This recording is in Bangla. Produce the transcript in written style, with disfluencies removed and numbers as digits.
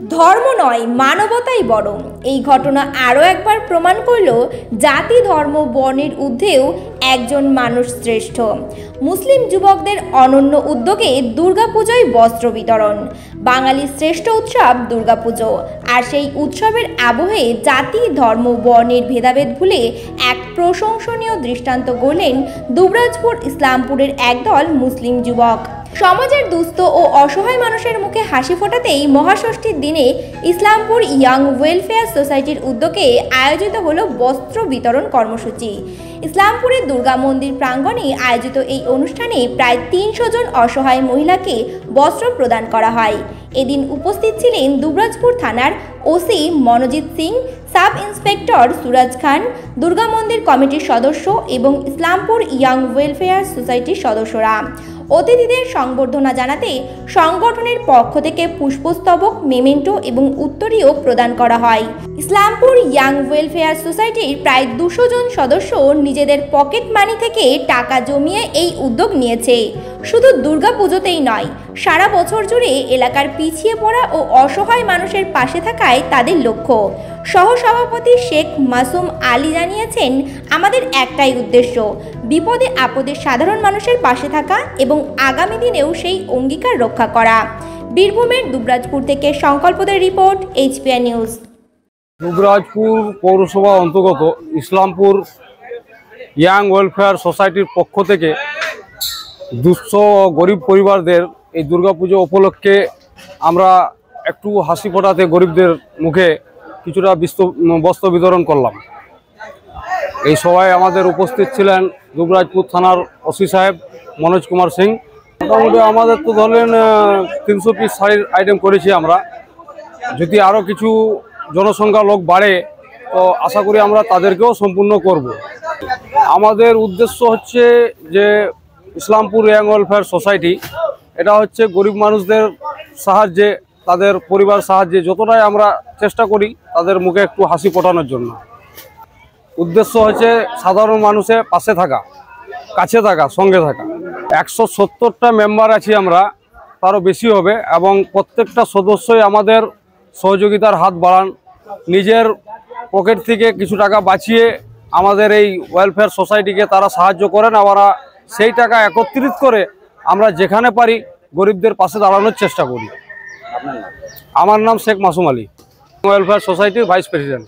ধর্ম নয়, মানবতাই বড়। এই ঘটনা আরও একবার প্রমাণ করল জাতি, ধর্ম, বর্ণের ঊর্ধ্বেও একজন মানুষ শ্রেষ্ঠ। মুসলিম যুবকদের অনন্য উদ্যোগে দুর্গাপুজোয় বস্ত্র বিতরণ। বাঙালির শ্রেষ্ঠ উৎসব দুর্গাপুজো, আর সেই উৎসবের আবহে জাতি, ধর্ম, বর্ণের ভেদাভেদ ভুলে এক প্রশংসনীয় দৃষ্টান্ত গড়লেন দুবরাজপুর ইসলামপুরের একদল মুসলিম যুবক। সমাজের দুস্থ ও অসহায় মানুষের মুখে হাসি ফোটাতেই মহাষষ্ঠীর দিনে ইসলামপুর ইয়াং ওয়েলফেয়ার সোসাইটির উদ্যোগে আয়োজিত হলো বস্ত্র বিতরণ কর্মসূচি। ইসলামপুরের দুর্গা মন্দির প্রাঙ্গণে আয়োজিত এই অনুষ্ঠানে প্রায় 300 জন অসহায় মহিলাকে বস্ত্র প্রদান করা হয়। এদিন উপস্থিত ছিলেন দুবরাজপুর থানার OC Manojit Singh, sub inspector Suraj Khan, Durga মন্দির কমিটির সদস্য এবং ইসলামপুর ইয়াং ওয়েলফেয়ার সোসাইটির সদস্যরা। অতিথিদের সংবর্ধনা জানাতে সংগঠনের পক্ষ থেকে পুষ্পস্তবক, মেমেন্টো এবং উত্তরীয় প্রদান করা হয়। ইসলামপুর ইয়াং ওয়েলফেয়ার সোসাইটির প্রায় 200 জন সদস্য নিজেদের পকেট মানি থেকে টাকা জমিয়ে এই উদ্যোগ নিয়েছে। শুধু দুর্গাপুজোতেই নয়, সারা বছর জুড়ে এলাকার পিছিয়ে পড়া ও অসহায় মানুষের পাশে থাকায় তাদের লক্ষ্য। সহসভাপতি শেখ মাসুম আলী জানিয়েছেন, আমাদের একটাই উদ্দেশ্য, বিপদে আপদে সাধারণ মানুষের পাশে থাকা এবং আগামী দিনেও সেই অঙ্গীকার রক্ষা করা। বীরভূমের দুবরাজপুর থেকে সংকল্পদের রিপোর্ট, HPR নিউজ। দুবরাজপুর পৌরসভা অন্তর্গত ইসলামপুর ইয়াং ওয়েলফেয়ার সোসাইটির পক্ষ থেকে 200 গরিব পরিবারদের এই দুর্গাপুজো উপলক্ষে আমরা একটু হাসি ফোটাতে গরিবদের মুখে কিছুটা বস্ত্র বিতরণ করলাম। এই সভায় আমাদের উপস্থিত ছিলেন দুবরাজপুর থানার ওসি সাহেব মনোজ কুমার সিং। মোটামুটি আমাদের তো ধরেন 300 পিস শাড়ির আইটেম করেছি আমরা। যদি আরও কিছু জনসংখ্যা লোক বাড়ে তো আশা করি আমরা তাদেরকেও সম্পূর্ণ করব। আমাদের উদ্দেশ্য হচ্ছে যে ইসলামপুর ইয়াং ওয়েলফেয়ার সোসাইটি, এটা হচ্ছে গরিব মানুষদের সাহায্যে, তাদের পরিবার সাহায্যে যতটাই আমরা চেষ্টা করি তাদের মুখে একটু হাসি ফোটানোর জন্য। উদ্দেশ্য হচ্ছে সাধারণ মানুষের পাশে থাকা, কাছে থাকা, সঙ্গে থাকা। 170টা মেম্বার আছি আমরা, তারও বেশি হবে, এবং প্রত্যেকটা সদস্যই আমাদের সহযোগিতার হাত বাড়ান। নিজের পকেট থেকে কিছু টাকা বাঁচিয়ে আমাদের এই ওয়েলফেয়ার সোসাইটিকে তারা সাহায্য করেন। আমরা সেই টাকা একত্রিত করে আমরা যেখানে পারি গরিবদের পাশে দাঁড়ানোর চেষ্টা করি। আমার নাম শেখ মাসুম আলী, ওয়েলফেয়ার সোসাইটির ভাইস প্রেসিডেন্ট।